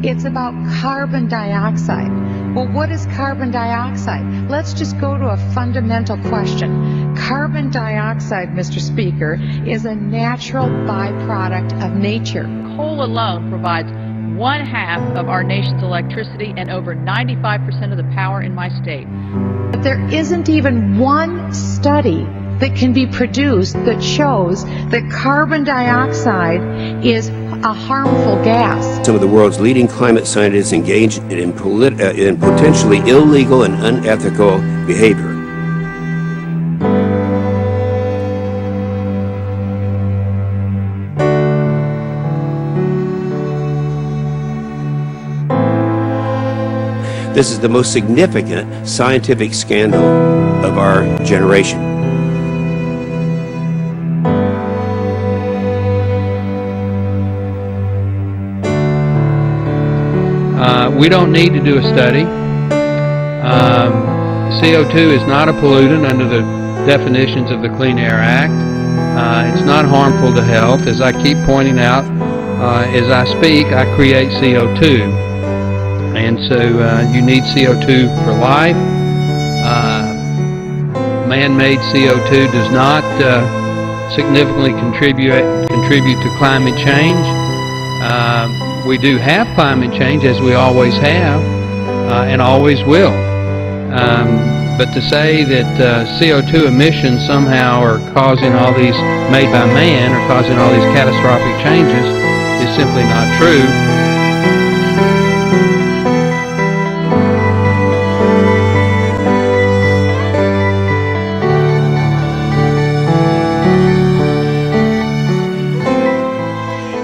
It's about carbon dioxide. Well, what is carbon dioxide? Let's just go to a fundamental question. Carbon dioxide, Mr. Speaker, is a natural byproduct of nature. Coal alone provides 1/2 of our nation's electricity and over 95% of the power in my state. But there isn't even one study that can be produced that shows that carbon dioxide is a harmful gas. Some of the world's leading climate scientists engaged in potentially illegal and unethical behavior. This is the most significant scientific scandal of our generation. We don't need to do a study. CO2 is not a pollutant under the definitions of the Clean Air Act. It's not harmful to health. As I keep pointing out, as I speak, I create CO2. And so you need CO2 for life. Man-made CO2 does not significantly contribute to climate change. We do have climate change, as we always have, and always will. But to say that CO2 emissions somehow are causing all these, made by man, are causing all these catastrophic changes is simply not true.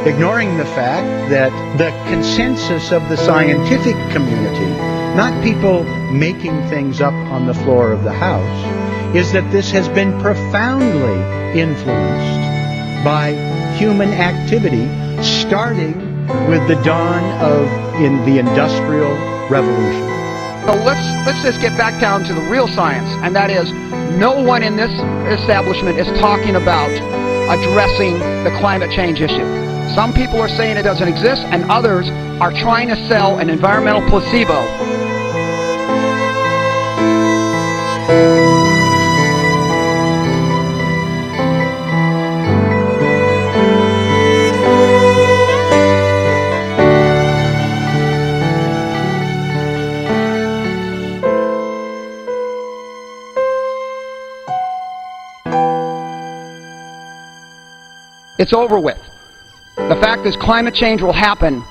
Ignoring the fact that the consensus of the scientific community, not people making things up on the floor of the House, is that this has been profoundly influenced by human activity, starting with the dawn of the Industrial Revolution. So let's just get back down to the real science, and that is, no one in this establishment is talking about addressing the climate change issue. Some people are saying it doesn't exist, and others are trying to sell an environmental placebo. It's over with. The fact is, climate change will happen,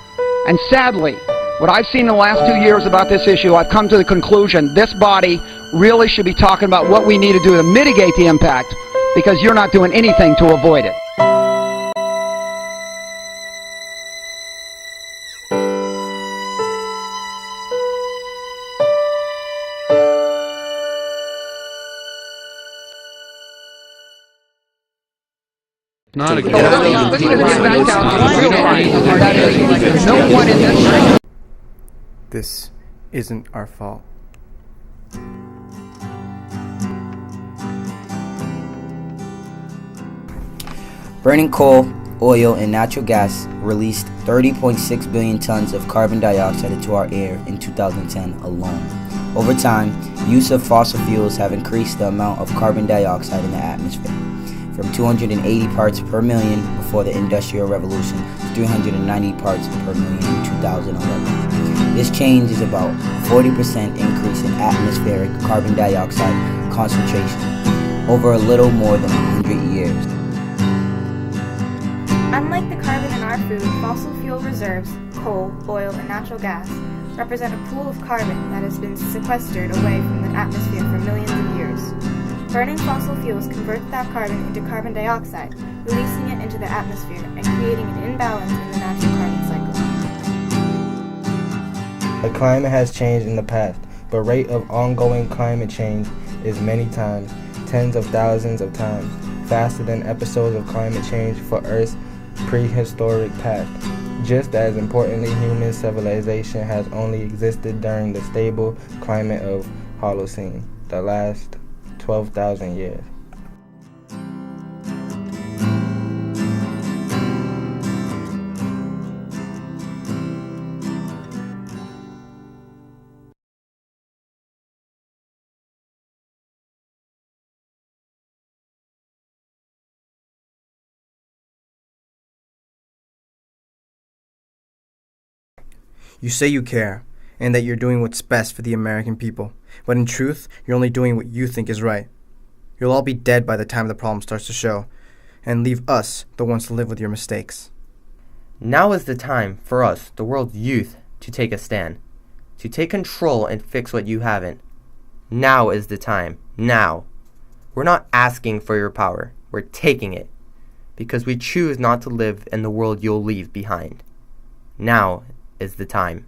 and sadly, what I've seen in the last 2 years about this issue, I've come to the conclusion this body really should be talking about what we need to do to mitigate the impact, because you're not doing anything to avoid it. Not a Let's get back down to the real science, and that is, no one in this... This isn't our fault. Burning coal, oil, and natural gas released 30.6 billion tons of carbon dioxide into our air in 2010 alone. Over time, use of fossil fuels have increased the amount of carbon dioxide in the atmosphere, from 280 parts per million before the Industrial Revolution to 390 parts per million in 2011. This change is about a 40% increase in atmospheric carbon dioxide concentration over a little more than 100 years. Unlike the carbon in our food, fossil fuel reserves, coal, oil, and natural gas, represent a pool of carbon that has been sequestered away from the atmosphere for millions of years. Burning fossil fuels converts that carbon into carbon dioxide, releasing it into the atmosphere and creating an imbalance in the natural carbon cycle. The climate has changed in the past, but rate of ongoing climate change is many times, tens of thousands of times, faster than episodes of climate change for Earth's prehistoric past. Just as importantly, human civilization has only existed during the stable climate of Holocene, the last 12,000 years. You say you care, and that you're doing what's best for the American people, but in truth, you're only doing what you think is right. You'll all be dead by the time the problem starts to show, and leave us, the ones to live with your mistakes. Now is the time for us, the world's youth, to take a stand, to take control and fix what you haven't. Now is the time. Now. We're not asking for your power. We're taking it, because we choose not to live in the world you'll leave behind. Now is the time.